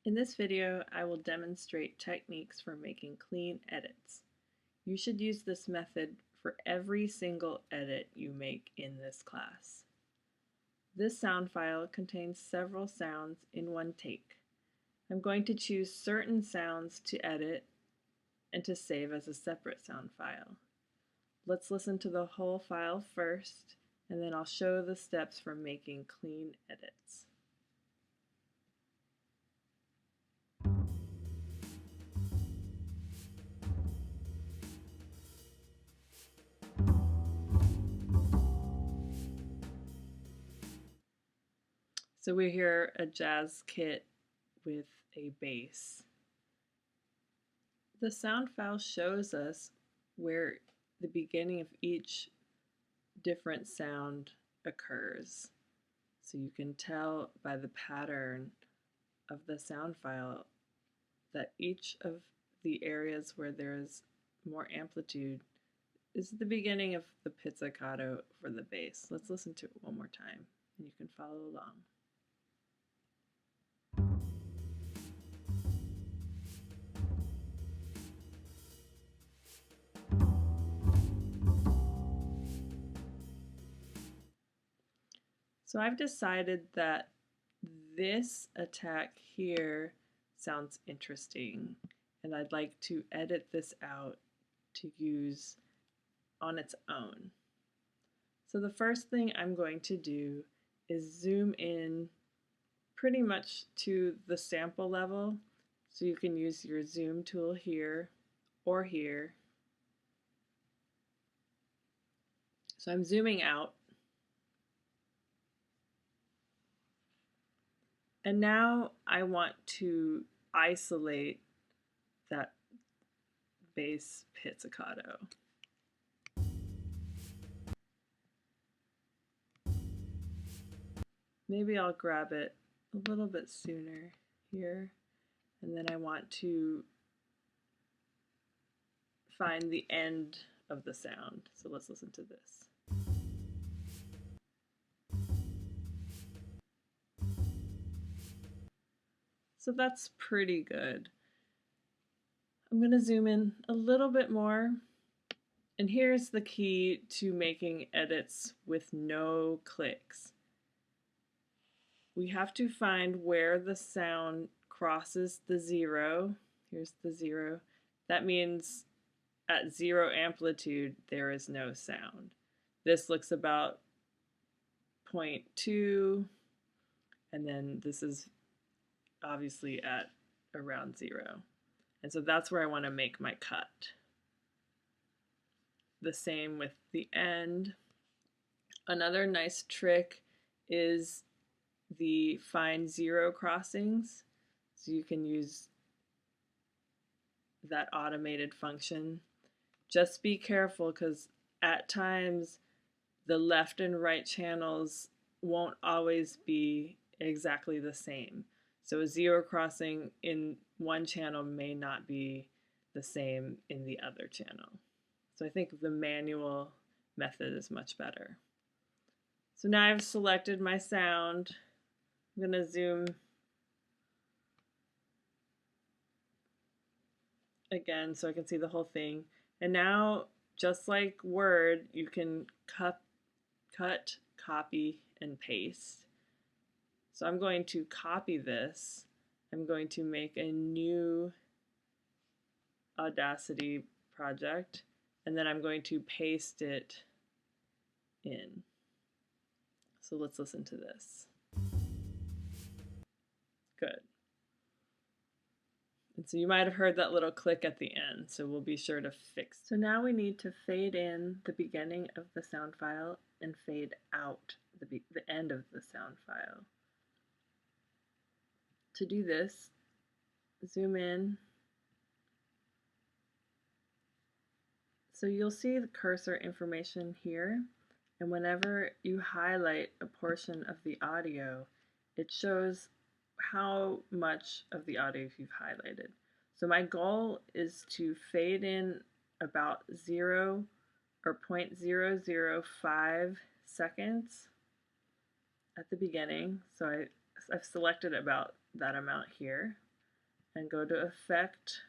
In this video, I will demonstrate techniques for making clean edits. You should use this method for every single edit you make in this class. This sound file contains several sounds in one take. I'm going to choose certain sounds to edit and to save as a separate sound file. Let's listen to the whole file first, and then I'll show the steps for making clean edits. So we hear a jazz kit with a bass. The sound file shows us where the beginning of each different sound occurs. So you can tell by the pattern of the sound file that each of the areas where there's more amplitude is the beginning of the pizzicato for the bass. Let's listen to it one more time and you can follow along. So I've decided that this attack here sounds interesting, and I'd like to edit this out to use on its own. So the first thing I'm going to do is zoom in pretty much to the sample level. So you can use your zoom tool here or here. So I'm zooming out. And now I want to isolate that bass pizzicato. Maybe I'll grab it a little bit sooner here, and then I want to find the end of the sound. So let's listen to this. So that's pretty good. I'm going to zoom in a little bit more. And here's the key to making edits with no clicks. We have to find where the sound crosses the zero. Here's the zero. That means at zero amplitude, there is no sound. This looks about 0.2, and then this is obviously at around 0. And so that's where I want to make my cut. The same with the end. Another nice trick is the find zero crossings. So you can use that automated function. Just be careful because at times the left and right channels won't always be exactly the same. So a zero crossing in one channel may not be the same in the other channel. So I think the manual method is much better. So now I've selected my sound. I'm going to zoom again so I can see the whole thing. And now, just like Word, you can cut, copy, and paste. So I'm going to copy this. I'm going to make a new Audacity project, and then I'm going to paste it in. So let's listen to this. Good. And so you might have heard that little click at the end, so we'll be sure to fix. So now we need to fade in the beginning of the sound file and fade out the end of the sound file. To do this, zoom in. So you'll see the cursor information here, and whenever you highlight a portion of the audio, it shows how much of the audio you've highlighted. So my goal is to fade in about 0 or 0.005 seconds at the beginning. So I've selected about that amount here. and go to Effect,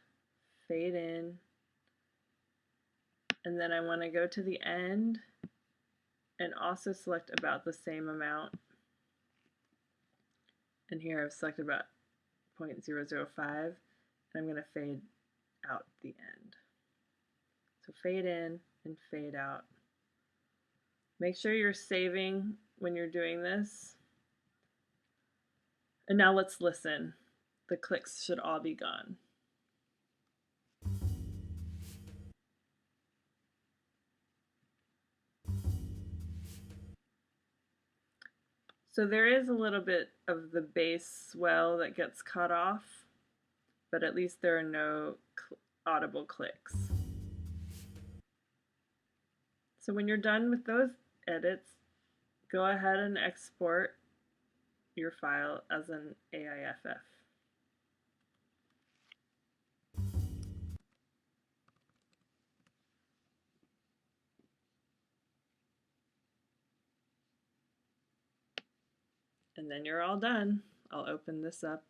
Fade In, and then I want to go to the end and also select about the same amount. And here I've selected about 0.005, and I'm going to fade out the end. So fade in and fade out. Make sure you're saving when you're doing this. And now let's listen. The clicks should all be gone. So there is a little bit of the bass swell that gets cut off, but at least there are no audible clicks. So when you're done with those edits, go ahead and export your file as an AIFF. And then you're all done. I'll open this up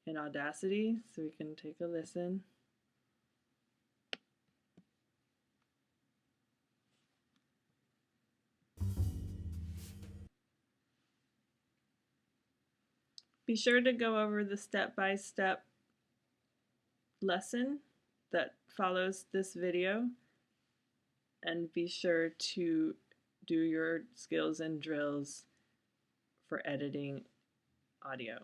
in Audacity so we can take a listen. Be sure to go over the step-by-step lesson that follows this video, and be sure to do your skills and drills for editing audio.